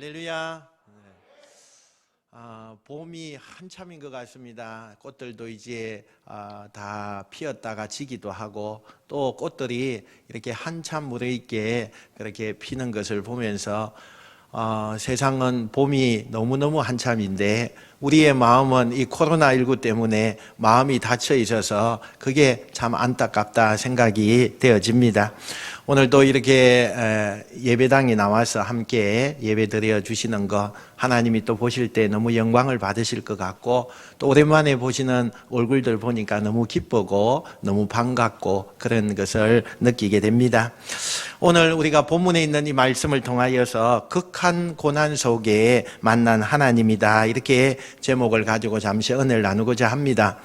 할렐루야. 봄이 한참인 것 같습니다. 꽃들도 이제 다 피었다가 지기도 하고 또 꽃들이 이렇게 한참 무르익게 그렇게 피는 것을 보면서 세상은 봄이 너무너무 한참인데 우리의 마음은 이 코로나19 때문에 마음이 닫혀 있어서 그게 참 안타깝다 생각이 되어집니다. 오늘도 이렇게 예배당에 나와서 함께 예배 드려 주시는 거 하나님이 또 보실 때 너무 영광을 받으실 것 같고 또 오랜만에 보시는 얼굴들 보니까 너무 기쁘고 너무 반갑고 그런 것을 느끼게 됩니다. 오늘 우리가 본문에 있는 이 말씀을 통하여서 극한 고난 속에 만난 하나님이다, 이렇게 제목을 가지고 잠시 은혜를 나누고자 합니다.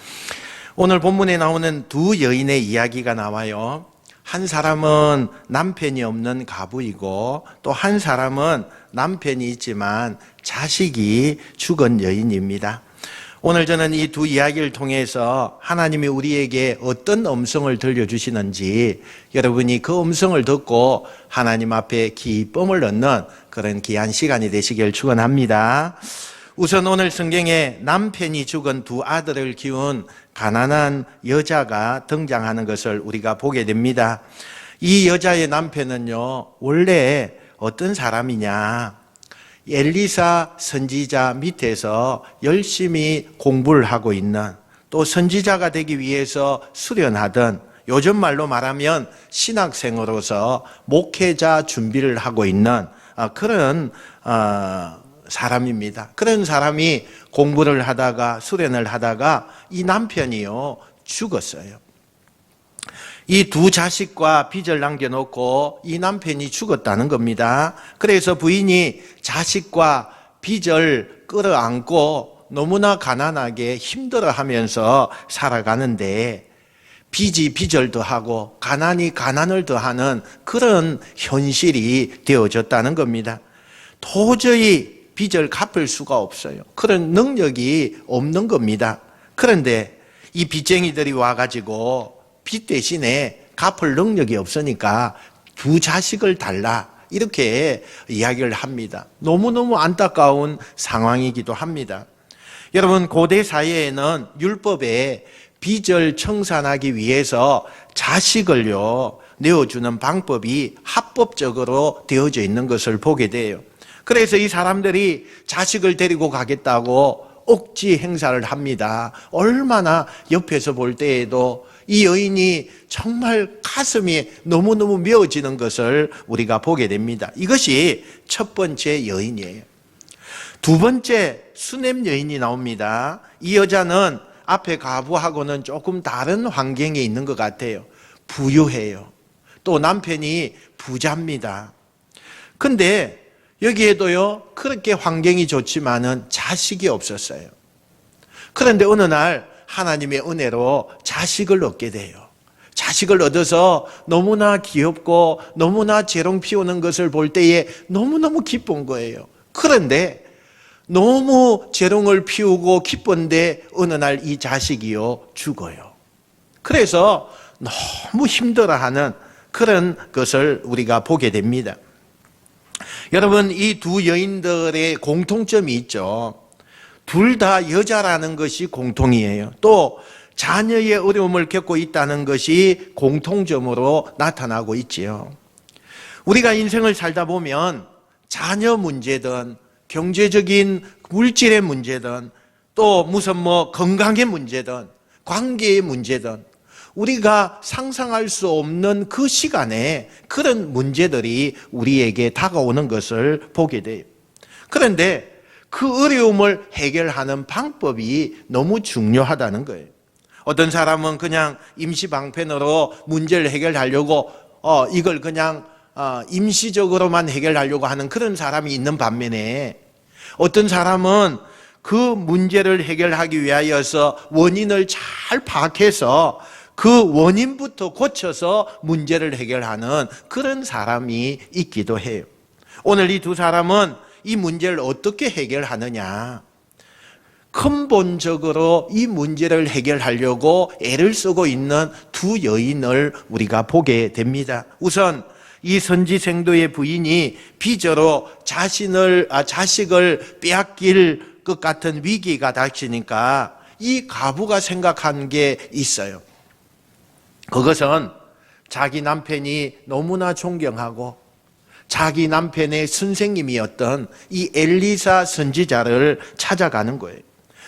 오늘 본문에 나오는 두 여인의 이야기가 나와요. 한 사람은 남편이 없는 가부이고 또 한 사람은 남편이 있지만 자식이 죽은 여인입니다. 오늘 저는 이 두 이야기를 통해서 하나님이 우리에게 어떤 음성을 들려주시는지 여러분이 그 음성을 듣고 하나님 앞에 기쁨을 얻는 그런 귀한 시간이 되시길 축원합니다. 우선 오늘 성경에 남편이 죽은 두 아들을 키운 가난한 여자가 등장하는 것을 우리가 보게 됩니다. 이 여자의 남편은요, 원래 어떤 사람이냐, 엘리사 선지자 밑에서 열심히 공부를 하고 있는, 또 선지자가 되기 위해서 수련하던, 요즘 말로 말하면 신학생으로서 목회자 준비를 하고 있는 그런 사람입니다. 그런 사람이 공부를 하다가 수련을 하다가 이 남편이요 죽었어요. 이 두 자식과 빚을 남겨놓고 이 남편이 죽었다는 겁니다. 그래서 부인이 자식과 빚을 끌어안고 너무나 가난하게 힘들어하면서 살아가는데 빚이 빚을 더하고 가난이 가난을 더하는 그런 현실이 되어졌다는 겁니다. 도저히 빚을 갚을 수가 없어요. 그런 능력이 없는 겁니다. 그런데 이 빚쟁이들이 와가지고 빚 대신에 갚을 능력이 없으니까 두 자식을 달라, 이렇게 이야기를 합니다. 너무너무 안타까운 상황이기도 합니다. 여러분, 고대 사회에는 율법에 빚을 청산하기 위해서 자식을요 내어주는 방법이 합법적으로 되어져 있는 것을 보게 돼요. 그래서 이 사람들이 자식을 데리고 가겠다고 억지 행사를 합니다. 얼마나 옆에서 볼 때에도 이 여인이 정말 가슴이 너무너무 메어지는 것을 우리가 보게 됩니다. 이것이 첫 번째 여인이에요. 두 번째 수넴 여인이 나옵니다. 이 여자는 앞에 가부하고는 조금 다른 환경에 있는 것 같아요. 부유해요. 또 남편이 부자입니다. 근데 여기에도요, 그렇게 환경이 좋지만은 자식이 없었어요. 그런데 어느 날 하나님의 은혜로 자식을 얻게 돼요. 자식을 얻어서 너무나 귀엽고 너무나 재롱 피우는 것을 볼 때에 너무너무 기쁜 거예요. 그런데 너무 재롱을 피우고 기쁜데 어느 날 이 자식이요 죽어요. 그래서 너무 힘들어하는 그런 것을 우리가 보게 됩니다. 여러분, 이 두 여인들의 공통점이 있죠. 둘 다 여자라는 것이 공통이에요. 또 자녀의 어려움을 겪고 있다는 것이 공통점으로 나타나고 있지요. 우리가 인생을 살다 보면 자녀 문제든 경제적인 물질의 문제든 또 무슨 건강의 문제든 관계의 문제든 우리가 상상할 수 없는 그 시간에 그런 문제들이 우리에게 다가오는 것을 보게 돼요. 그런데 그 어려움을 해결하는 방법이 너무 중요하다는 거예요. 어떤 사람은 그냥 임시방편으로 문제를 해결하려고 이걸 그냥 임시적으로만 해결하려고 하는 그런 사람이 있는 반면에 어떤 사람은 그 문제를 해결하기 위하여서 원인을 잘 파악해서 그 원인부터 고쳐서 문제를 해결하는 그런 사람이 있기도 해요. 오늘 이 두 사람은 이 문제를 어떻게 해결하느냐, 근본적으로 이 문제를 해결하려고 애를 쓰고 있는 두 여인을 우리가 보게 됩니다. 우선 이 선지생도의 부인이 빚으로 자식을 빼앗길 것 같은 위기가 닥치니까 이 과부가 생각한 게 있어요. 그것은 자기 남편이 너무나 존경하고 자기 남편의 선생님이었던 이 엘리사 선지자를 찾아가는 거예요.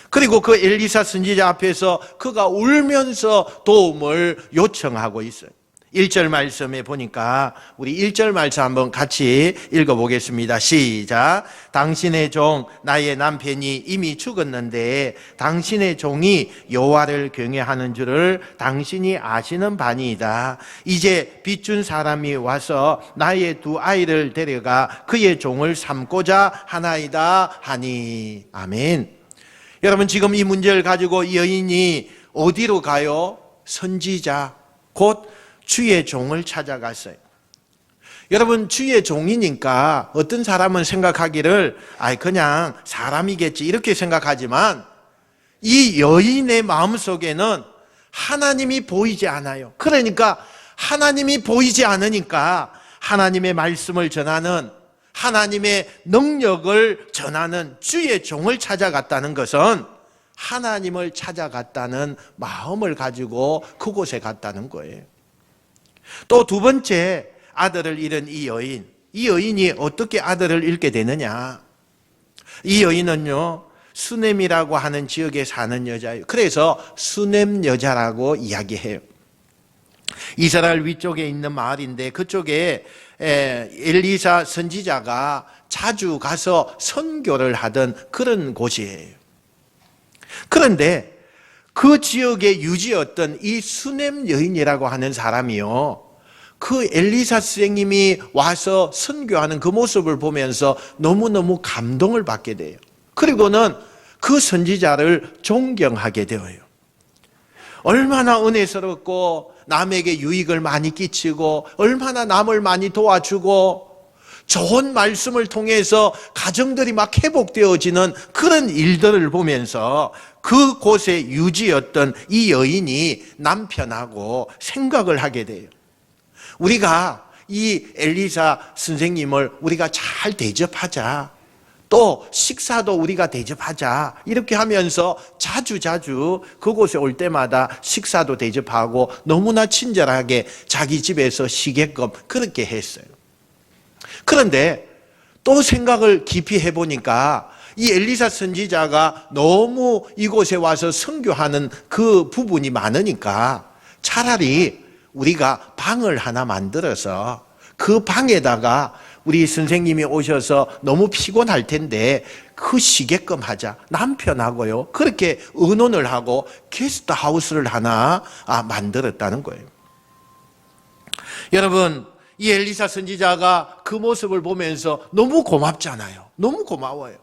그리고 그 엘리사 선지자 앞에서 그가 울면서 도움을 요청하고 있어요. 1절 말씀에 보니까 우리 1절 말씀 한번 같이 읽어보겠습니다. 시작. 당신의 종 나의 남편이 이미 죽었는데 당신의 종이 여호와를 경외하는 줄을 당신이 아시는 바니이다. 이제 빚준 사람이 와서 나의 두 아이를 데려가 그의 종을 삼고자 하나이다 하니. 아멘. 여러분, 지금 이 문제를 가지고 이 여인이 어디로 가요? 선지자 곧 주의 종을 찾아갔어요. 여러분, 주의 종이니까 어떤 사람은 생각하기를 그냥 사람이겠지 이렇게 생각하지만 이 여인의 마음속에는 하나님이 보이지 않아요. 그러니까 하나님이 보이지 않으니까 하나님의 말씀을 전하는, 하나님의 능력을 전하는 주의 종을 찾아갔다는 것은 하나님을 찾아갔다는 마음을 가지고 그곳에 갔다는 거예요. 또 두 번째, 아들을 잃은 이 여인이 어떻게 아들을 잃게 되느냐? 이 여인은요, 수넴이라고 하는 지역에 사는 여자예요. 그래서 수넴 여자라고 이야기해요. 이스라엘 위쪽에 있는 마을인데 그쪽에 엘리사 선지자가 자주 가서 선교를 하던 그런 곳이에요. 그런데 그 지역의 유지였던 이 수넴 여인이라고 하는 사람이요, 그 엘리사 선생님이 와서 선교하는 그 모습을 보면서 너무너무 감동을 받게 돼요. 그리고는 그 선지자를 존경하게 되어요. 얼마나 은혜스럽고 남에게 유익을 많이 끼치고 얼마나 남을 많이 도와주고 좋은 말씀을 통해서 가정들이 막 회복되어지는 그런 일들을 보면서 그곳에 유지였던 이 여인이 남편하고 생각을 하게 돼요. 우리가 이 엘리사 선생님을 우리가 잘 대접하자, 또 식사도 우리가 대접하자, 이렇게 하면서 자주 그곳에 올 때마다 식사도 대접하고 너무나 친절하게 자기 집에서 쉬게끔 그렇게 했어요. 그런데 또 생각을 깊이 해보니까 이 엘리사 선지자가 너무 이곳에 와서 선교하는 그 부분이 많으니까 차라리 우리가 방을 하나 만들어서 그 방에다가 우리 선생님이 오셔서 너무 피곤할 텐데 그 쉬게끔 하자. 남편하고요, 그렇게 의논을 하고 게스트하우스를 하나 만들었다는 거예요. 여러분, 이 엘리사 선지자가 그 모습을 보면서 너무 고맙잖아요. 너무 고마워요.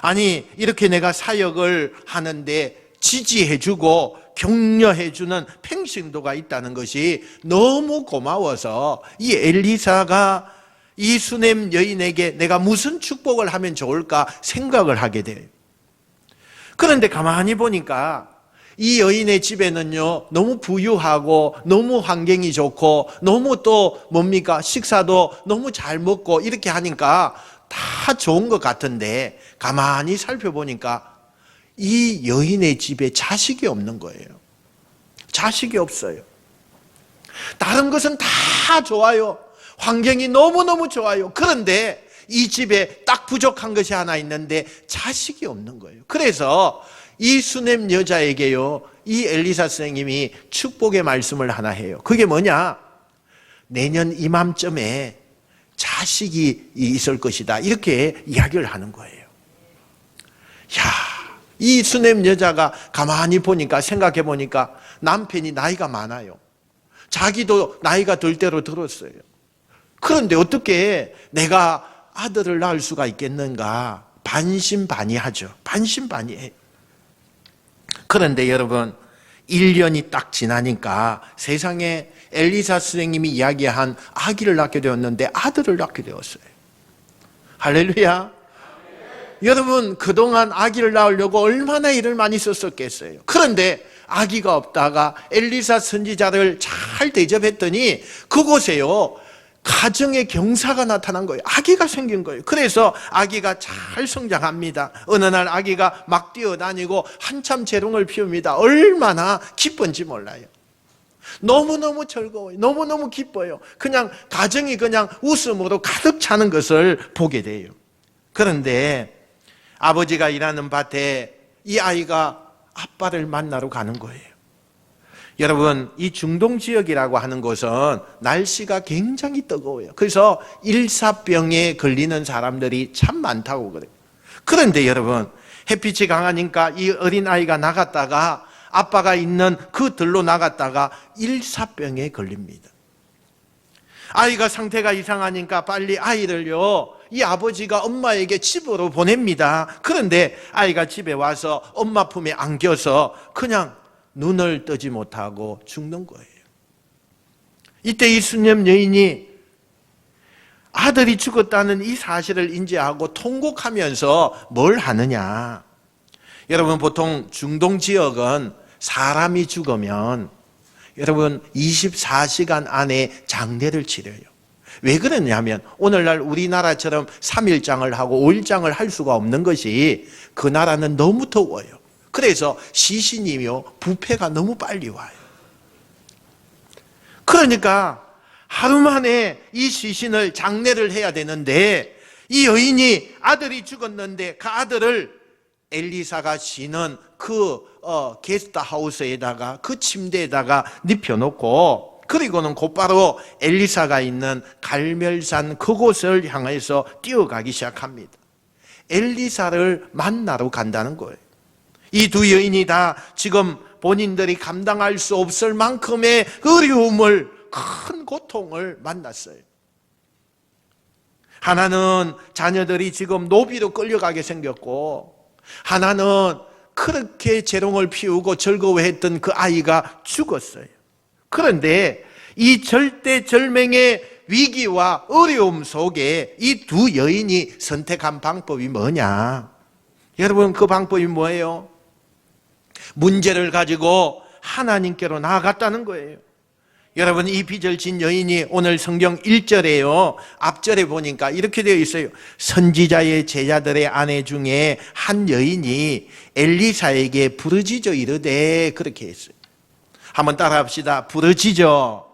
아니, 이렇게 내가 사역을 하는데 지지해주고 격려해주는 평신도가 있다는 것이 너무 고마워서 이 엘리사가 이 수넴 여인에게 내가 무슨 축복을 하면 좋을까 생각을 하게 돼요. 그런데 가만히 보니까 이 여인의 집에는요, 너무 부유하고 너무 환경이 좋고 너무 또 뭡니까? 식사도 너무 잘 먹고 이렇게 하니까 다 좋은 것 같은데 가만히 살펴보니까 이 여인의 집에 자식이 없는 거예요. 자식이 없어요. 다른 것은 다 좋아요. 환경이 너무너무 좋아요. 그런데 이 집에 딱 부족한 것이 하나 있는데 자식이 없는 거예요. 그래서 이 수넴 여자에게요, 이 엘리사 선생님이 축복의 말씀을 하나 해요. 그게 뭐냐? 내년 이맘쯤에 자식이 있을 것이다, 이렇게 이야기를 하는 거예요. 이 수넴 여자가 가만히 보니까, 생각해 보니까 남편이 나이가 많아요. 자기도 나이가 들 대로 들었어요. 그런데 어떻게 내가 아들을 낳을 수가 있겠는가? 반신반의하죠. 반신반의해요. 그런데 여러분, 1년이 딱 지나니까 세상에 엘리사 선생님이 이야기한 아기를 낳게 되었는데 아들을 낳게 되었어요. 할렐루야. 여러분, 그동안 아기를 낳으려고 얼마나 일을 많이 썼었겠어요. 그런데 아기가 없다가 엘리사 선지자를 잘 대접했더니 그곳에요, 가정에 경사가 나타난 거예요. 아기가 생긴 거예요. 그래서 아기가 잘 성장합니다. 어느 날 아기가 막 뛰어다니고 한참 재롱을 피웁니다. 얼마나 기쁜지 몰라요. 너무너무 즐거워요. 너무너무 기뻐요. 그냥 가정이 그냥 웃음으로 가득 차는 것을 보게 돼요. 그런데 아버지가 일하는 밭에 이 아이가 아빠를 만나러 가는 거예요. 여러분, 이 중동 지역이라고 하는 곳은 날씨가 굉장히 뜨거워요. 그래서 일사병에 걸리는 사람들이 참 많다고 그래요. 그런데 여러분, 햇빛이 강하니까 이 어린아이가 나갔다가 아빠가 있는 그 들로 나갔다가 일사병에 걸립니다. 아이가 상태가 이상하니까 빨리 아이를요, 이 아버지가 엄마에게 집으로 보냅니다. 그런데 아이가 집에 와서 엄마 품에 안겨서 그냥 눈을 뜨지 못하고 죽는 거예요. 이때 이 수녀 여인이 아들이 죽었다는 이 사실을 인지하고 통곡하면서 뭘 하느냐. 여러분, 보통 중동 지역은 사람이 죽으면 여러분 24시간 안에 장례를 치러요. 왜 그러냐면 오늘날 우리나라처럼 3일장을 하고 5일장을 할 수가 없는 것이 그 나라는 너무 더워요. 그래서 시신이며 부패가 너무 빨리 와요. 그러니까 하루 만에 이 시신을 장례를 해야 되는데 이 여인이 아들이 죽었는데 그 아들을 엘리사가 쉬는 그 게스트하우스에다가 그 침대에다가 눕혀놓고 그리고는 곧바로 엘리사가 있는 갈멜산 그곳을 향해서 뛰어가기 시작합니다. 엘리사를 만나러 간다는 거예요. 이 두 여인이 다 지금 본인들이 감당할 수 없을 만큼의 어려움을, 큰 고통을 만났어요. 하나는 자녀들이 지금 노비로 끌려가게 생겼고, 하나는 그렇게 재롱을 피우고 즐거워했던 그 아이가 죽었어요. 그런데 이 절대절명의 위기와 어려움 속에 이 두 여인이 선택한 방법이 뭐냐? 여러분, 그 방법이 뭐예요? 문제를 가지고 하나님께로 나아갔다는 거예요. 여러분, 이 빚을 여인이 오늘 성경 1절에요. 앞절에 보니까 이렇게 되어 있어요. 선지자의 제자들의 아내 중에 한 여인이 엘리사에게 부르짖어 이르되, 그렇게 했어요. 한번 따라 합시다. 부르짖어.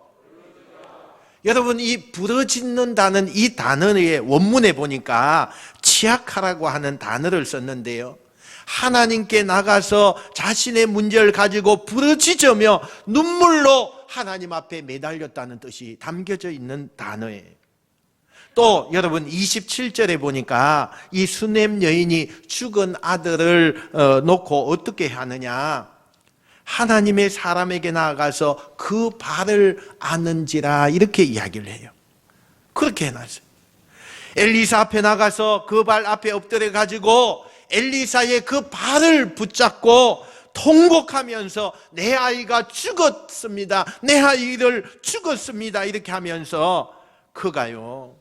여러분, 이 부르짖는다는 이 단어의 원문에 보니까 치아카라고 하는 단어를 썼는데요. 하나님께 나가서 자신의 문제를 가지고 부르짖으며 눈물로 하나님 앞에 매달렸다는 뜻이 담겨져 있는 단어예요. 또 여러분 27절에 보니까 이 수넴 여인이 죽은 아들을 놓고 어떻게 하느냐, 하나님의 사람에게 나아가서 그 발을 아는지라, 이렇게 이야기를 해요. 그렇게 해놨어요. 엘리사 앞에 나가서 그 발 앞에 엎드려 가지고 엘리사의 그 발을 붙잡고 통곡하면서 내 아이가 죽었습니다, 내 아이를 죽었습니다, 이렇게 하면서 그가요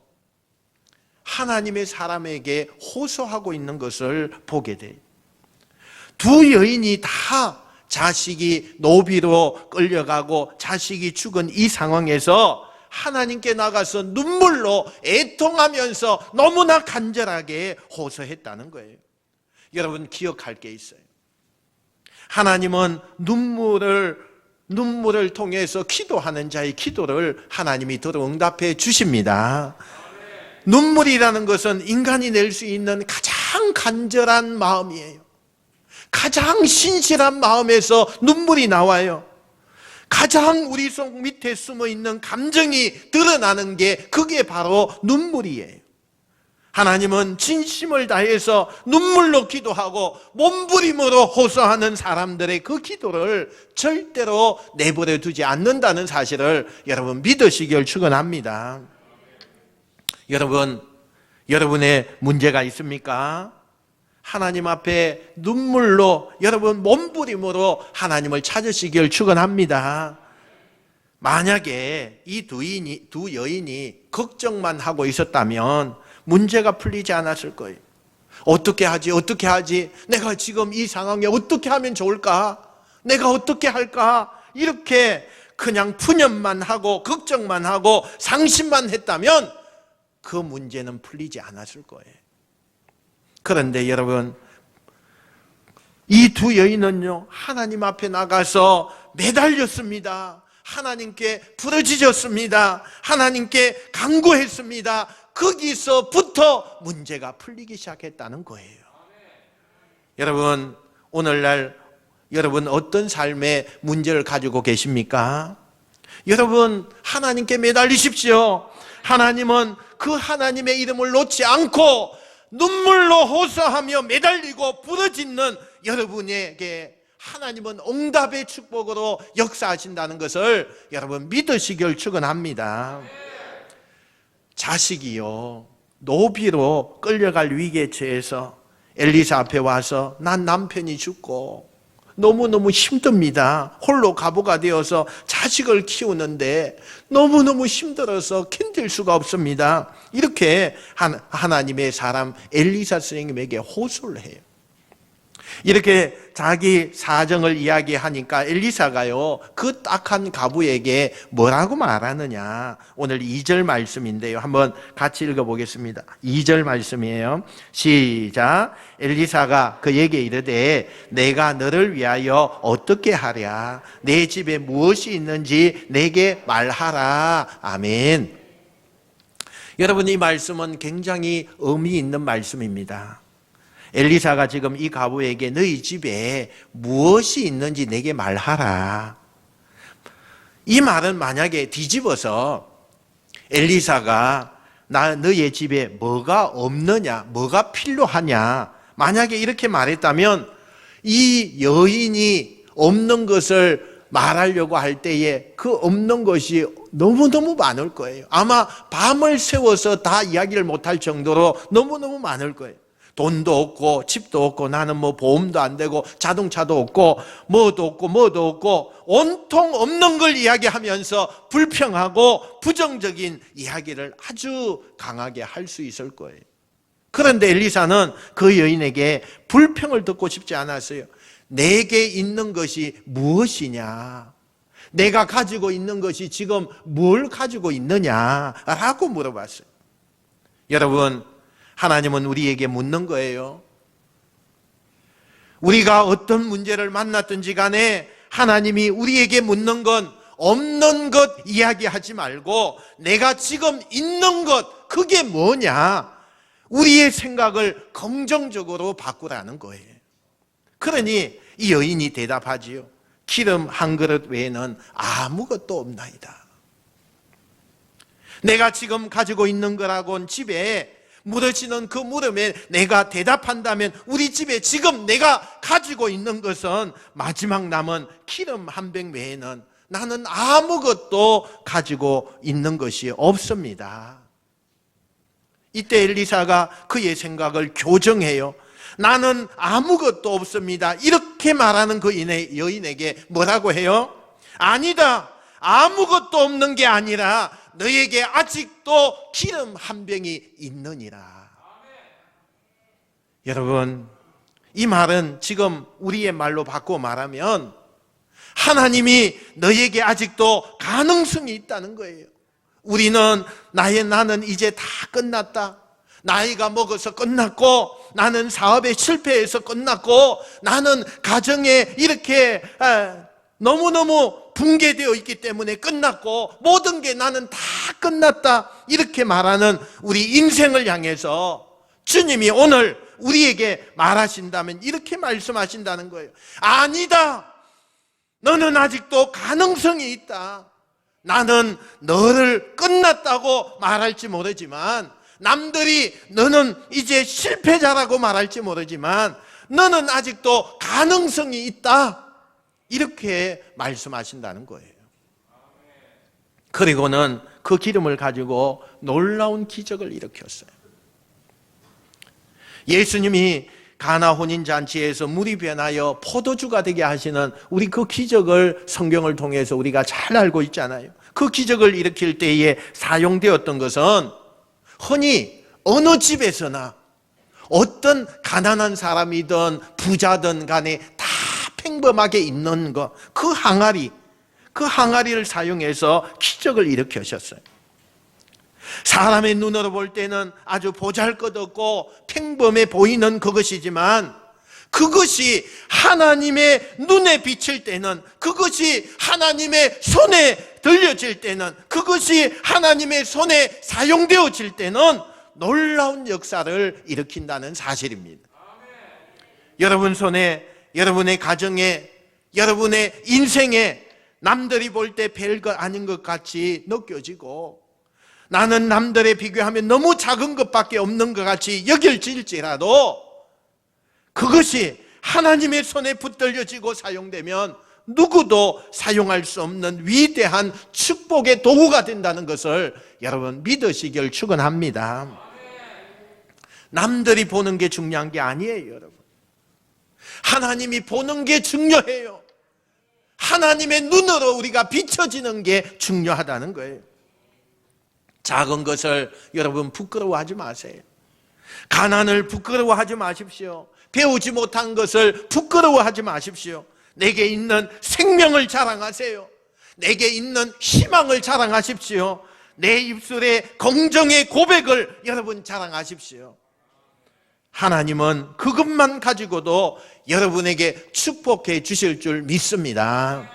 하나님의 사람에게 호소하고 있는 것을 보게 돼요. 두 여인이 다 자식이 노비로 끌려가고 자식이 죽은 이 상황에서 하나님께 나가서 눈물로 애통하면서 너무나 간절하게 호소했다는 거예요. 여러분, 기억할 게 있어요. 하나님은 눈물을 통해서 기도하는 자의 기도를 하나님이 들어 응답해 주십니다. 눈물이라는 것은 인간이 낼 수 있는 가장 간절한 마음이에요. 가장 신실한 마음에서 눈물이 나와요. 가장 우리 속 밑에 숨어 있는 감정이 드러나는 게 그게 바로 눈물이에요. 하나님은 진심을 다해서 눈물로 기도하고 몸부림으로 호소하는 사람들의 그 기도를 절대로 내버려 두지 않는다는 사실을 여러분 믿으시길 축원합니다. 여러분, 여러분의 문제가 있습니까? 하나님 앞에 눈물로, 여러분 몸부림으로 하나님을 찾으시길 축원합니다. 만약에 이 두 여인이 걱정만 하고 있었다면 문제가 풀리지 않았을 거예요. 어떻게 하지? 내가 지금 이 상황에 어떻게 하면 좋을까? 내가 어떻게 할까? 이렇게 그냥 푸념만 하고 걱정만 하고 상심만 했다면 그 문제는 풀리지 않았을 거예요. 그런데 여러분, 이 두 여인은요, 하나님 앞에 나가서 매달렸습니다. 하나님께 부르짖었습니다. 하나님께 간구했습니다. 거기서부터 문제가 풀리기 시작했다는 거예요. 여러분, 오늘날 여러분 어떤 삶의 문제를 가지고 계십니까? 여러분, 하나님께 매달리십시오. 하나님은 그 하나님의 이름을 놓지 않고 눈물로 호소하며 매달리고 부르짖는 여러분에게 하나님은 응답의 축복으로 역사하신다는 것을 여러분 믿으시길 축원합니다. 자식이요, 노비로 끌려갈 위기에 처해서 엘리사 앞에 와서 난 남편이 죽고 너무너무 힘듭니다. 홀로 가부가 되어서 자식을 키우는데 너무너무 힘들어서 견딜 수가 없습니다. 이렇게 하나님의 사람 엘리사 선생님에게 호소를 해요. 이렇게 자기 사정을 이야기하니까 엘리사가요, 그 딱한 가부에게 뭐라고 말하느냐. 오늘 2절 말씀인데요, 한번 같이 읽어보겠습니다. 2절 말씀이에요. 시작. 엘리사가 그에게 이르되 내가 너를 위하여 어떻게 하랴? 내 집에 무엇이 있는지 내게 말하라. 아멘. 여러분, 이 말씀은 굉장히 의미 있는 말씀입니다. 엘리사가 지금 이 가부에게 너희 집에 무엇이 있는지 내게 말하라. 이 말은 만약에 뒤집어서 엘리사가 너희 집에 뭐가 없느냐, 뭐가 필요하냐, 만약에 이렇게 말했다면 이 여인이 없는 것을 말하려고 할 때에 그 없는 것이 너무너무 많을 거예요. 아마 밤을 새워서 다 이야기를 못할 정도로 너무너무 많을 거예요. 돈도 없고 집도 없고 나는 뭐 보험도 안 되고 자동차도 없고 뭐도 없고 온통 없는 걸 이야기하면서 불평하고 부정적인 이야기를 아주 강하게 할 수 있을 거예요. 그런데 엘리사는 그 여인에게 불평을 듣고 싶지 않았어요. 내게 있는 것이 무엇이냐? 내가 가지고 있는 것이 지금 뭘 가지고 있느냐라고 물어봤어요. 여러분, 하나님은 우리에게 묻는 거예요. 우리가 어떤 문제를 만났든지 간에 하나님이 우리에게 묻는 건 없는 것 이야기하지 말고 내가 지금 있는 것, 그게 뭐냐? 우리의 생각을 긍정적으로 바꾸라는 거예요. 그러니 이 여인이 대답하지요. 기름 한 그릇 외에는 아무것도 없나이다. 내가 지금 가지고 있는 거라고는 집에 물어지는 그 물음에 내가 대답한다면 우리 집에 지금 내가 가지고 있는 것은 마지막 남은 기름 한 병 외에는 나는 아무것도 가지고 있는 것이 없습니다. 이때 엘리사가 그의 생각을 교정해요. 나는 아무것도 없습니다. 이렇게 말하는 그 여인에게 뭐라고 해요? 아니다. 아무것도 없는 게 아니라 너에게 아직도 기름 한 병이 있느니라. 여러분, 이 말은 지금 우리의 말로 바꿔 말하면 하나님이 너에게 아직도 가능성이 있다는 거예요. 우리는 나는 이제 다 끝났다. 나이가 먹어서 끝났고 나는 사업에 실패해서 끝났고 나는 가정에 이렇게 너무너무 붕괴되어 있기 때문에 끝났고 모든 게 나는 다 끝났다, 이렇게 말하는 우리 인생을 향해서 주님이 오늘 우리에게 말하신다면 이렇게 말씀하신다는 거예요. 아니다. 너는 아직도 가능성이 있다. 나는 너를 끝났다고 말할지 모르지만, 남들이 너는 이제 실패자라고 말할지 모르지만 너는 아직도 가능성이 있다, 이렇게 말씀하신다는 거예요. 그리고는 그 기름을 가지고 놀라운 기적을 일으켰어요. 예수님이 가나 혼인잔치에서 물이 변하여 포도주가 되게 하시는 우리 그 기적을 성경을 통해서 우리가 잘 알고 있잖아요. 그 기적을 일으킬 때에 사용되었던 것은 흔히 어느 집에서나 어떤 가난한 사람이든 부자든 간에 다 평범하게 있는 것, 그 항아리, 그 항아리를 사용해서 기적을 일으키셨어요. 사람의 눈으로 볼 때는 아주 보잘것없고 평범해 보이는 그것이지만 그것이 하나님의 눈에 비칠 때는, 그것이 하나님의 손에 들려질 때는, 그것이 하나님의 손에 사용되어질 때는 놀라운 역사를 일으킨다는 사실입니다. 여러분 손에, 여러분의 가정에, 여러분의 인생에 남들이 볼 때 별거 아닌 것 같이 느껴지고, 나는 남들에 비교하면 너무 작은 것밖에 없는 것 같이 여겨질지라도 그것이 하나님의 손에 붙들려지고 사용되면 누구도 사용할 수 없는 위대한 축복의 도구가 된다는 것을 여러분 믿으시길 축원합니다. 남들이 보는 게 중요한 게 아니에요, 여러분. 하나님이 보는 게 중요해요. 하나님의 눈으로 우리가 비춰지는 게 중요하다는 거예요. 작은 것을 여러분 부끄러워하지 마세요. 가난을 부끄러워하지 마십시오. 배우지 못한 것을 부끄러워하지 마십시오. 내게 있는 생명을 자랑하세요. 내게 있는 희망을 자랑하십시오. 내 입술에 긍정의 고백을 여러분 자랑하십시오. 하나님은 그것만 가지고도 여러분에게 축복해 주실 줄 믿습니다.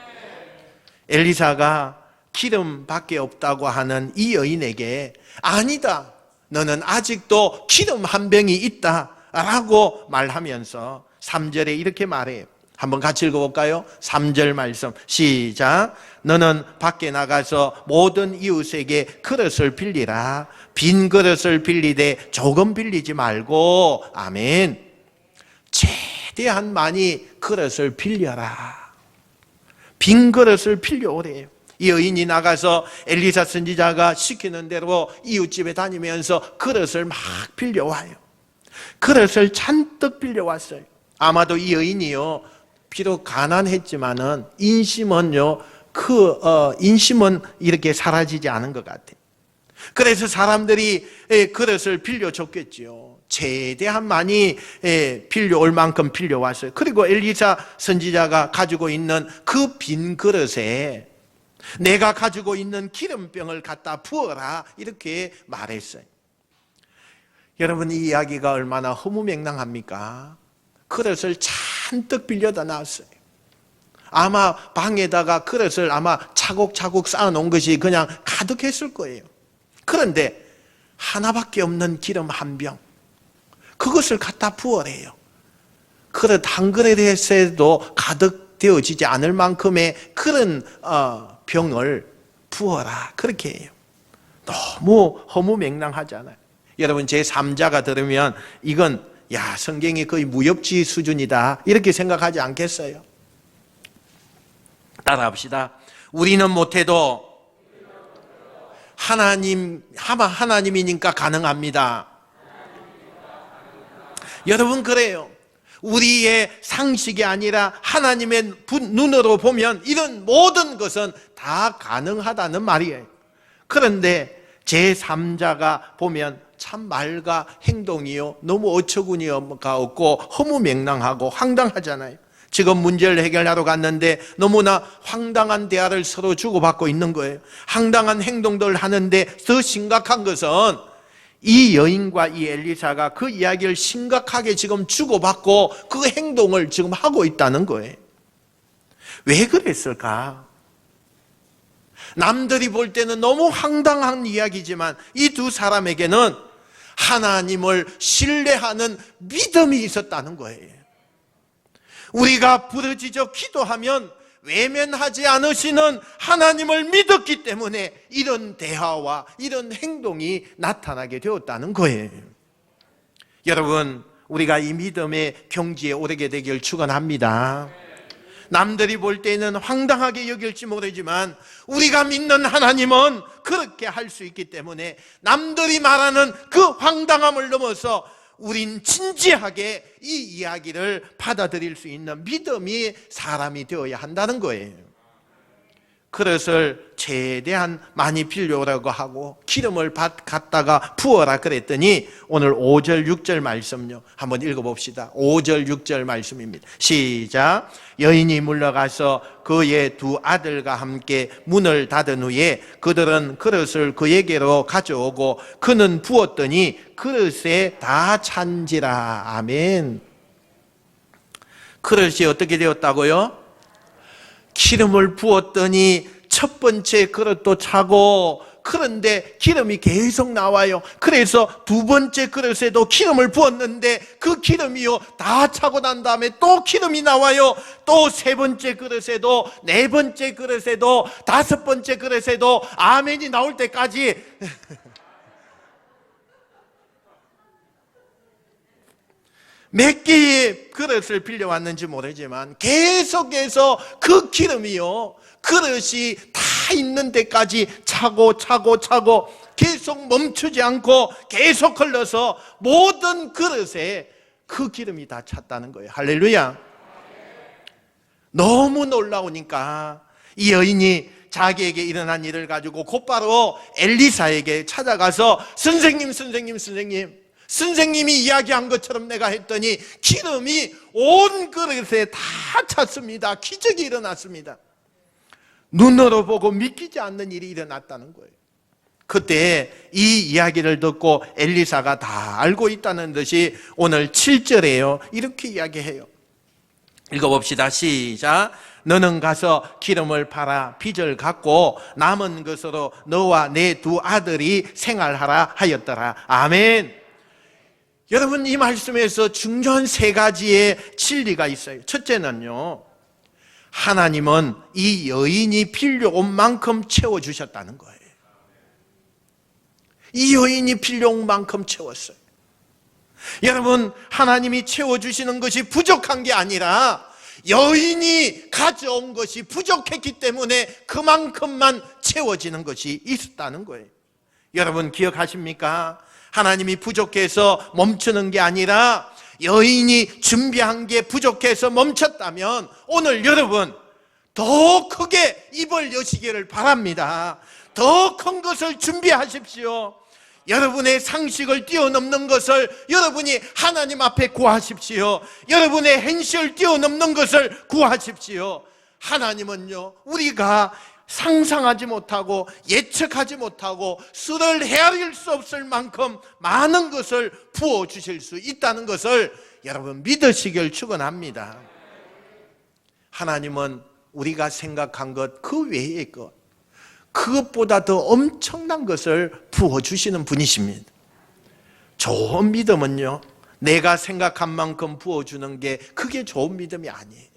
엘리사가 기름밖에 없다고 하는 이 여인에게 아니다, 너는 아직도 기름 한 병이 있다 라고 말하면서 3절에 이렇게 말해요. 한번 같이 읽어볼까요? 3절 말씀 시작. 너는 밖에 나가서 모든 이웃에게 그릇을 빌리라. 빈 그릇을 빌리되 조금 빌리지 말고. 아멘. 최대한 많이 그릇을 빌려라. 빈 그릇을 빌려오래요. 이 여인이 나가서 엘리사 선지자가 시키는 대로 이웃집에 다니면서 그릇을 막 빌려와요. 그릇을 잔뜩 빌려왔어요. 아마도 이 여인이요, 비록 가난했지만은 인심은요, 인심은 이렇게 사라지지 않은 것 같아요. 그래서 사람들이 그릇을 빌려줬겠지요. 최대한 많이 빌려올 만큼 빌려왔어요. 그리고 엘리사 선지자가 가지고 있는 그 빈 그릇에 내가 가지고 있는 기름병을 갖다 부어라 이렇게 말했어요. 여러분, 이 이야기가 얼마나 허무맹랑합니까? 그릇을 잔뜩 빌려다 놨어요. 아마 방에다가 그릇을 아마 차곡차곡 쌓아놓은 것이 그냥 가득했을 거예요. 그런데 하나밖에 없는 기름 한 병, 그것을 갖다 부어래요. 그릇 한 그릇에서도 가득 되어지지 않을 만큼의 그런 병을 부어라 그렇게 해요. 너무 허무맹랑하잖아요. 여러분, 제 3자가 들으면 이건 성경이 거의 무협지 수준이다 이렇게 생각하지 않겠어요? 따라합시다. 우리는 못해도 하나님이니까 가능합니다. 여러분, 그래요. 우리의 상식이 아니라 하나님의 눈으로 보면 이런 모든 것은 다 가능하다는 말이에요. 그런데 제3자가 보면 참 말과 행동이요 너무 어처구니가 없고 허무맹랑하고 황당하잖아요. 지금 문제를 해결하러 갔는데 너무나 황당한 대화를 서로 주고받고 있는 거예요. 황당한 행동들을 하는데 더 심각한 것은 이 여인과 이 엘리사가 그 이야기를 심각하게 지금 주고받고 그 행동을 지금 하고 있다는 거예요. 왜 그랬을까? 남들이 볼 때는 너무 황당한 이야기지만 이 두 사람에게는 하나님을 신뢰하는 믿음이 있었다는 거예요. 우리가 부르짖어 기도하면 외면하지 않으시는 하나님을 믿었기 때문에 이런 대화와 이런 행동이 나타나게 되었다는 거예요. 여러분, 우리가 이 믿음의 경지에 오르게 되길 축원합니다. 남들이 볼 때는 황당하게 여길지 모르지만 우리가 믿는 하나님은 그렇게 할 수 있기 때문에 남들이 말하는 그 황당함을 넘어서 우린 진지하게 이 이야기를 받아들일 수 있는 믿음이 사람이 되어야 한다는 거예요. 그릇을 최대한 많이 빌려오라고 하고 기름을 갖다가 부어라 그랬더니 오늘 5절 6절 말씀요 한번 읽어봅시다. 5절 6절 말씀입니다. 시작. 여인이 물러가서 그의 두 아들과 함께 문을 닫은 후에 그들은 그릇을 그에게로 가져오고 그는 부었더니 그릇에 다 찬지라. 아멘. 그릇이 어떻게 되었다고요? 기름을 부었더니 첫 번째 그릇도 차고, 그런데 기름이 계속 나와요. 그래서 두 번째 그릇에도 기름을 부었는데 그 기름이요 다 차고 난 다음에 또 기름이 나와요. 또 세 번째 그릇에도, 네 번째 그릇에도, 다섯 번째 그릇에도 아멘이 나올 때까지 몇 개의 그릇을 빌려왔는지 모르지만 계속해서 그 기름이요 그릇이 다 있는 데까지 차고 계속 멈추지 않고 계속 흘러서 모든 그릇에 그 기름이 다 찼다는 거예요. 할렐루야. 너무 놀라우니까 이 여인이 자기에게 일어난 일을 가지고 곧바로 엘리사에게 찾아가서 선생님이 이야기한 것처럼 내가 했더니 기름이 온 그릇에 다 찼습니다. 기적이 일어났습니다. 눈으로 보고 믿기지 않는 일이 일어났다는 거예요. 그때 이 이야기를 듣고 엘리사가 다 알고 있다는 듯이 오늘 7절에요 이렇게 이야기해요. 읽어봅시다. 시작. 너는 가서 기름을 팔아 빚을 갚고 남은 것으로 너와 내 두 아들이 생활하라 하였더라. 아멘. 여러분, 이 말씀에서 중요한 세 가지의 진리가 있어요. 첫째는요, 하나님은 이 여인이 빌려온 만큼 채워주셨다는 거예요. 이 여인이 빌려온 만큼 채웠어요. 여러분, 하나님이 채워주시는 것이 부족한 게 아니라 여인이 가져온 것이 부족했기 때문에 그만큼만 채워지는 것이 있었다는 거예요. 여러분 기억하십니까? 하나님이 부족해서 멈추는 게 아니라 여인이 준비한 게 부족해서 멈췄다면 오늘 여러분 더 크게 입을 여시기를 바랍니다. 더 큰 것을 준비하십시오. 여러분의 상식을 뛰어넘는 것을 여러분이 하나님 앞에 구하십시오. 여러분의 현실을 뛰어넘는 것을 구하십시오. 하나님은요, 우리가 상상하지 못하고 예측하지 못하고 수를 헤아릴 수 없을 만큼 많은 것을 부어주실 수 있다는 것을 여러분 믿으시길 축원합니다. 하나님은 우리가 생각한 것 그 외의 것, 그것보다 더 엄청난 것을 부어주시는 분이십니다. 좋은 믿음은요, 내가 생각한 만큼 부어주는 게 그게 좋은 믿음이 아니에요.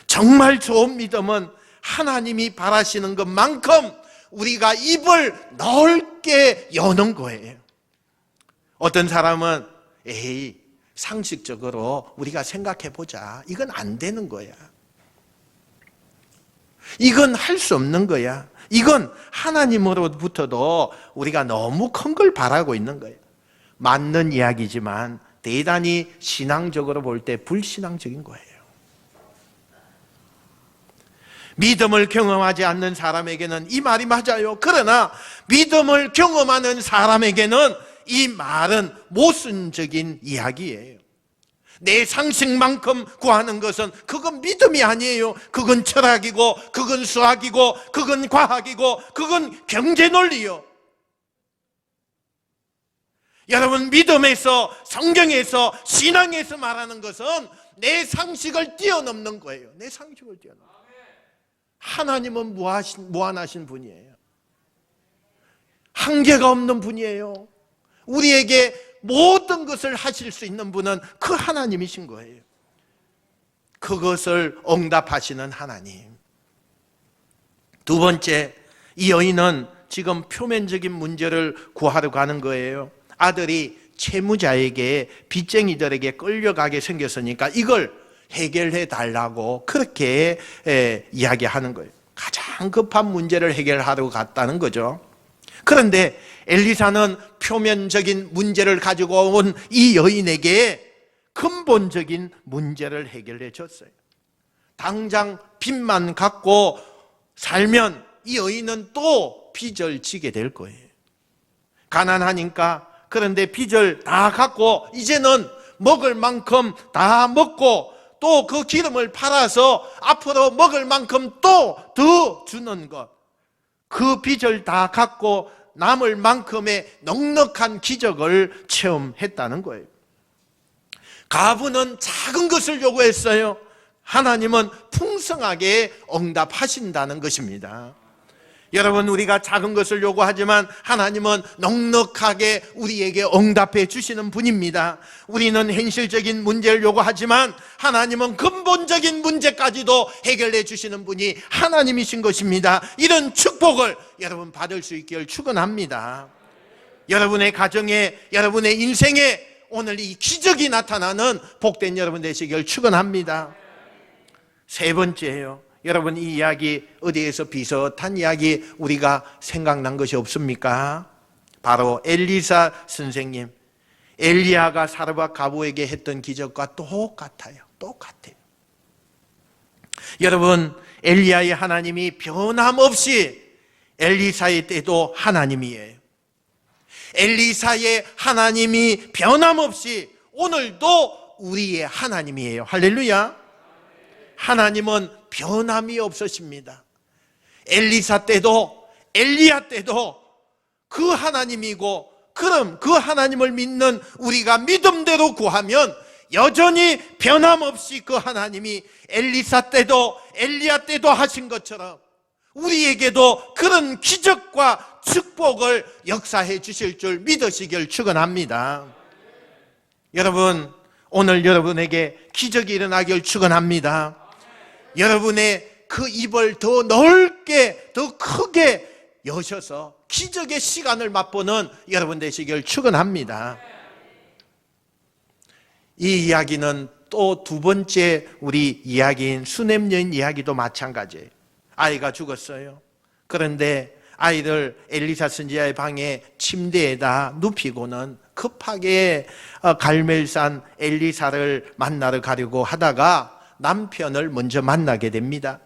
정말 좋은 믿음은 하나님이 바라시는 것만큼 우리가 입을 넓게 여는 거예요. 어떤 사람은 에이, 상식적으로 우리가 생각해 보자, 이건 안 되는 거야, 이건 할 수 없는 거야, 이건 하나님으로부터도 우리가 너무 큰 걸 바라고 있는 거예요. 맞는 이야기지만 대단히 신앙적으로 볼 때 불신앙적인 거예요. 믿음을 경험하지 않는 사람에게는 이 말이 맞아요. 그러나 믿음을 경험하는 사람에게는 이 말은 모순적인 이야기예요. 내 상식만큼 구하는 것은 그건 믿음이 아니에요. 그건 철학이고, 그건 수학이고, 그건 과학이고, 그건 경제 논리요. 여러분, 믿음에서, 성경에서, 신앙에서 말하는 것은 내 상식을 뛰어넘는 거예요. 내 상식을 뛰어넘는 거예요. 하나님은 무한하신 분이에요. 한계가 없는 분이에요. 우리에게 모든 것을 하실 수 있는 분은 그 하나님이신 거예요. 그것을 응답하시는 하나님. 두 번째, 이 여인은 지금 표면적인 문제를 구하러 가는 거예요. 아들이 채무자에게, 빚쟁이들에게 끌려가게 생겼으니까 이걸 해결해 달라고 그렇게 이야기하는 거예요. 가장 급한 문제를 해결하러 갔다는 거죠. 그런데 엘리사는 표면적인 문제를 가지고 온 이 여인에게 근본적인 문제를 해결해 줬어요. 당장 빚만 갖고 살면 이 의인은 또 빚을 지게 될 거예요. 가난하니까. 그런데 빚을 다 갖고 이제는 먹을 만큼 다 먹고 또 그 기름을 팔아서 앞으로 먹을 만큼 또 더 주는 것. 그 빚을 다 갖고 남을 만큼의 넉넉한 기적을 체험했다는 거예요. 가부는 작은 것을 요구했어요. 하나님은 풍성하게 응답하신다는 것입니다. 여러분, 우리가 작은 것을 요구하지만 하나님은 넉넉하게 우리에게 응답해 주시는 분입니다. 우리는 현실적인 문제를 요구하지만 하나님은 근본적인 문제까지도 해결해 주시는 분이 하나님이신 것입니다. 이런 축복을 여러분 받을 수 있기를 축원합니다. 여러분의 가정에, 여러분의 인생에 오늘 이 기적이 나타나는 복된 여러분 되시기를 축원합니다. 세 번째예요. 여러분, 이 이야기 어디에서 비슷한 이야기 우리가 생각난 것이 없습니까? 바로 엘리사 선생님, 엘리야가 사르밧 가부에게 했던 기적과 똑같아요. 여러분, 엘리야의 하나님이 변함없이 엘리사의 때도 하나님이에요. 엘리사의 하나님이 변함없이 오늘도 우리의 하나님이에요. 할렐루야. 하나님은 변함이 없으십니다. 엘리사 때도 엘리야 때도 그 하나님이고, 그럼 그 하나님을 믿는 우리가 믿음대로 구하면 여전히 변함없이 그 하나님이 엘리사 때도 엘리야 때도 하신 것처럼 우리에게도 그런 기적과 축복을 역사해 주실 줄 믿으시길 축원합니다. 여러분, 오늘 여러분에게 기적이 일어나길 축원합니다. 여러분의 그 입을 더 넓게, 더 크게 여셔서 기적의 시간을 맛보는 여러분 되시길 축원합니다. 이 이야기는 또 두 번째 우리 이야기인 수넴 여인 이야기도 마찬가지예요. 아이가 죽었어요. 그런데 아이를 엘리사 선지자의 방에 침대에다 눕히고는 급하게 갈멜산 엘리사를 만나러 가려고 하다가 남편을 먼저 만나게 됩니다.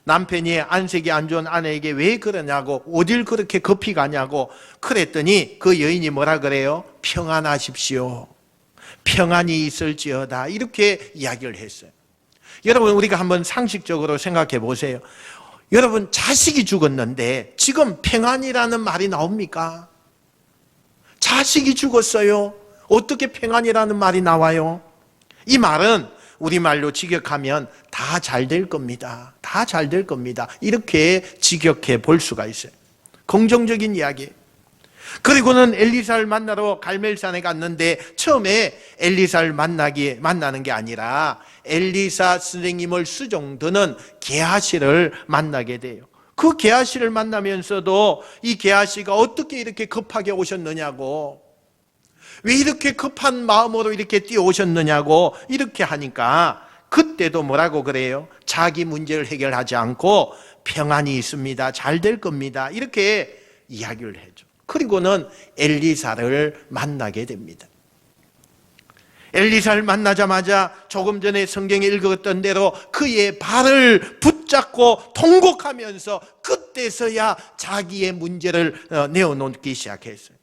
남편이 안색이 안 좋은 아내에게 왜 그러냐고, 어딜 그렇게 급히 가냐고 그랬더니 그 여인이 뭐라 그래요? 평안하십시오. 평안이 있을지어다. 이렇게 이야기를 했어요. 여러분, 우리가 한번 상식적으로 생각해 보세요. 여러분, 자식이 죽었는데 지금 평안이라는 말이 나옵니까? 자식이 죽었어요. 어떻게 평안이라는 말이 나와요? 이 말은 우리말로 직역하면 다 잘 될 겁니다. 다 잘 될 겁니다. 이렇게 직역해 볼 수가 있어요. 긍정적인 이야기. 그리고는 엘리사를 만나러 갈멜산에 갔는데 처음에 엘리사를 만나는 게 아니라 엘리사 선생님을 수종드는 게하시를 만나게 돼요. 그 게하시를 만나면서도 이 게하시가 어떻게 이렇게 급하게 오셨느냐고, 왜 이렇게 급한 마음으로 이렇게 뛰어오셨느냐고 이렇게 하니까 그때도 뭐라고 그래요? 자기 문제를 해결하지 않고 평안이 있습니다. 잘 될 겁니다. 이렇게 이야기를 해줘. 그리고는 엘리사를 만나게 됩니다. 엘리사를 만나자마자 조금 전에 성경에 읽었던 대로 그의 발을 붙잡고 통곡하면서 그때서야 자기의 문제를 내어놓기 시작했어요.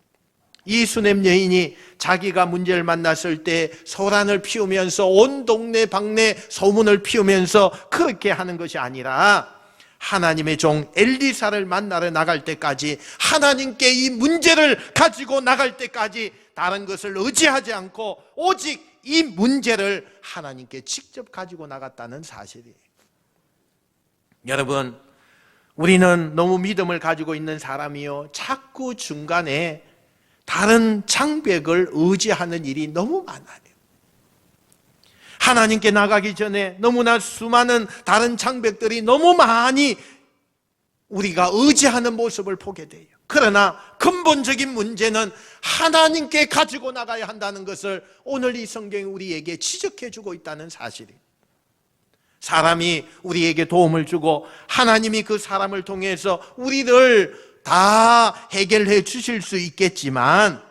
이 수넴 여인이 자기가 문제를 만났을 때 소란을 피우면서 온 동네 방네 소문을 피우면서 그렇게 하는 것이 아니라 하나님의 종 엘리사를 만나러 나갈 때까지, 하나님께 이 문제를 가지고 나갈 때까지 다른 것을 의지하지 않고 오직 이 문제를 하나님께 직접 가지고 나갔다는 사실이에요. 여러분, 우리는 너무 믿음을 가지고 있는 사람이요, 자꾸 중간에 다른 장벽을 의지하는 일이 너무 많아요. 하나님께 나가기 전에 너무나 수많은 다른 장벽들이 너무 많이 우리가 의지하는 모습을 보게 돼요. 그러나 근본적인 문제는 하나님께 가지고 나가야 한다는 것을 오늘 이 성경이 우리에게 지적해 주고 있다는 사실이에요. 사람이 우리에게 도움을 주고 하나님이 그 사람을 통해서 우리를 다 해결해 주실 수 있겠지만,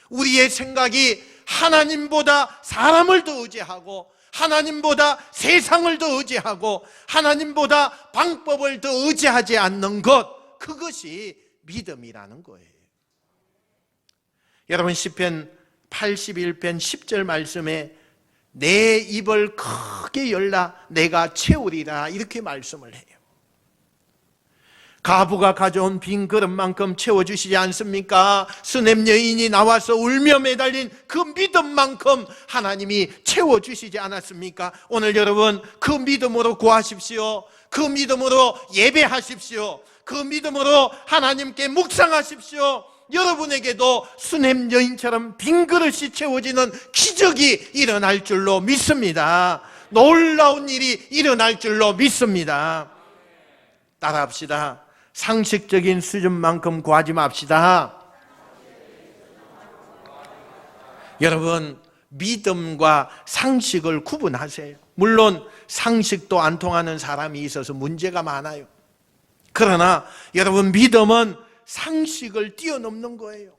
우리의 생각이 하나님보다 사람을 더 의지하고 하나님보다 세상을 더 의지하고 하나님보다 방법을 더 의지하지 않는 것, 그것이 믿음이라는 거예요. 여러분, 시편 81편 10절 말씀에 내 입을 크게 열라 내가 채우리라, 이렇게 말씀을 해요. 가부가 가져온 빈 그릇만큼 채워주시지 않습니까? 수냄 여인이 나와서 울며 매달린 그 믿음만큼 하나님이 채워주시지 않았습니까? 오늘 여러분, 그 믿음으로 구하십시오. 그 믿음으로 예배하십시오. 그 믿음으로 하나님께 묵상하십시오. 여러분에게도 수냄 여인처럼 빈 그릇이 채워지는 기적이 일어날 줄로 믿습니다. 놀라운 일이 일어날 줄로 믿습니다. 따라합시다. 상식적인 수준만큼 구하지 맙시다. 여러분, 믿음과 상식을 구분하세요. 물론 상식도 안 통하는 사람이 있어서 문제가 많아요. 그러나 여러분, 믿음은 상식을 뛰어넘는 거예요.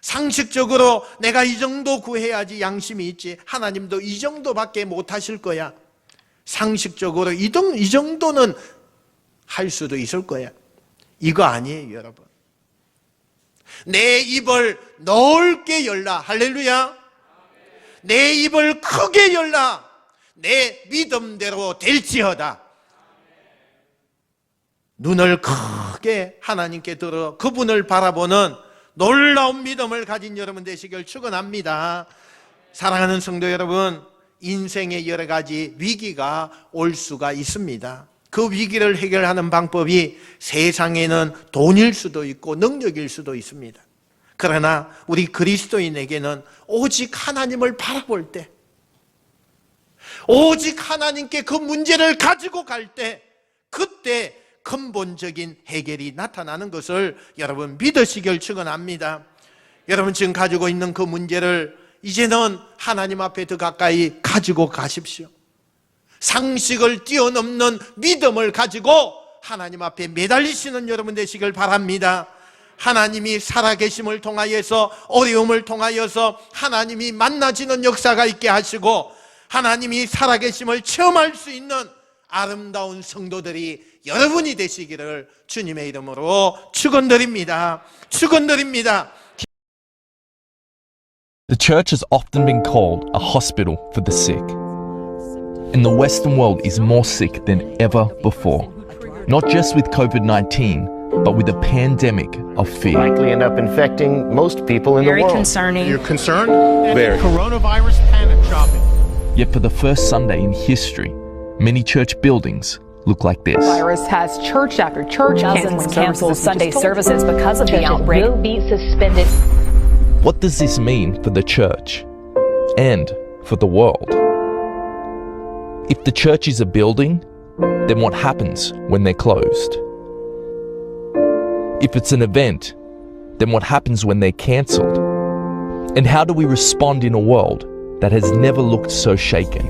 상식적으로 내가 이 정도 구해야지 양심이 있지, 하나님도 이 정도밖에 못 하실 거야. 상식적으로 이 정도는 할 수도 있을 거야. 이거 아니에요, 여러분. 내 입을 넓게 열라. 할렐루야. 내 입을 크게 열라. 내 믿음대로 될지어다. 눈을 크게 하나님께 들어 그분을 바라보는 놀라운 믿음을 가진 여러분 되시길 축원합니다. 사랑하는 성도 여러분, 인생에 여러 가지 위기가 올 수가 있습니다. 그 위기를 해결하는 방법이 세상에는 돈일 수도 있고 능력일 수도 있습니다. 그러나 우리 그리스도인에게는 오직 하나님을 바라볼 때, 오직 하나님께 그 문제를 가지고 갈 때, 그때 근본적인 해결이 나타나는 것을 여러분 믿으시길 축원합니다. 여러분, 지금 가지고 있는 그 문제를 이제는 하나님 앞에 더 가까이 가지고 가십시오. 상식을 뛰어넘는 믿음을 가지고 하나님 앞에 매달리시는 여러분 되시길 바랍니다. 하나님이 살아계심을 통하여서, 어려움을 통하여서 하나님이 만나지는 역사가 있게 하시고, 하나님이 살아계심을 체험할 수 있는 아름다운 성도들이 여러분이 되시기를 주님의 이름으로 축원드립니다. 축원드립니다. The church has often been called a hospital for the sick. And the Western world is more sick than ever before. Not just with COVID-19, but with a pandemic of fear. Likely end up infecting most people in the Very world. concerning. You're concerned? Very. Coronavirus panic shopping. Yet for the first Sunday in history, many church buildings look like this. Virus has church after church Dozens canceled Sunday services because of the Churches outbreak. will be suspended. What does this mean for the church and for the world? If the church is a building, then what happens when they're closed? If it's an event, then what happens when they're cancelled? And how do we respond in a world that has never looked so shaken?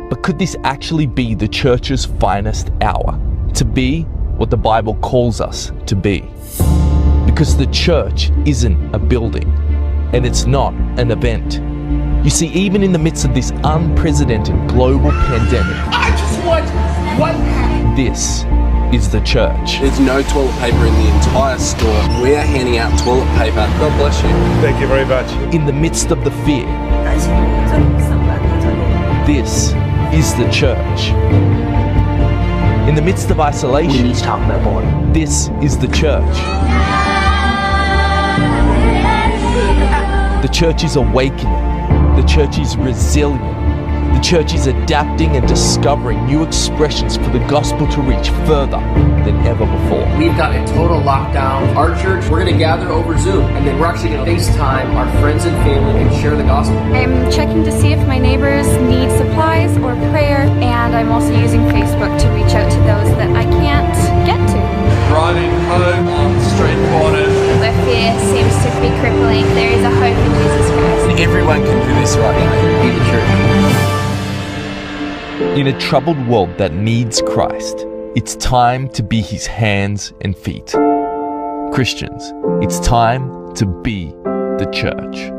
But could this actually be the church's finest hour? To be what the Bible calls us to be? Because the church isn't a building, and it's not an event. You see, even in the midst of this unprecedented global pandemic, I just want one pack. this is the church. There's no toilet paper in the entire store. We're handing out toilet paper. God bless you. Thank you very much. In the midst of the fear, this is the church. In the midst of isolation, need to talk about boredom. this is the church. The church is awakening. The church is resilient. The church is adapting and discovering new expressions for the gospel to reach further than ever before. We've got a total lockdown. Our church, we're going to gather over Zoom, and then we're actually going to FaceTime our friends and family and share the gospel. I'm checking to see if my neighbors need supplies or prayer, and I'm also using Facebook to reach out to those that I can't get to. Driving home on street corners. Where fear seems to be crippling, there is a hope in Jesus Christ. Everyone can do this right now. Be the church. In a troubled world that needs Christ, it's time to be his hands and feet. Christians, it's time to be the church.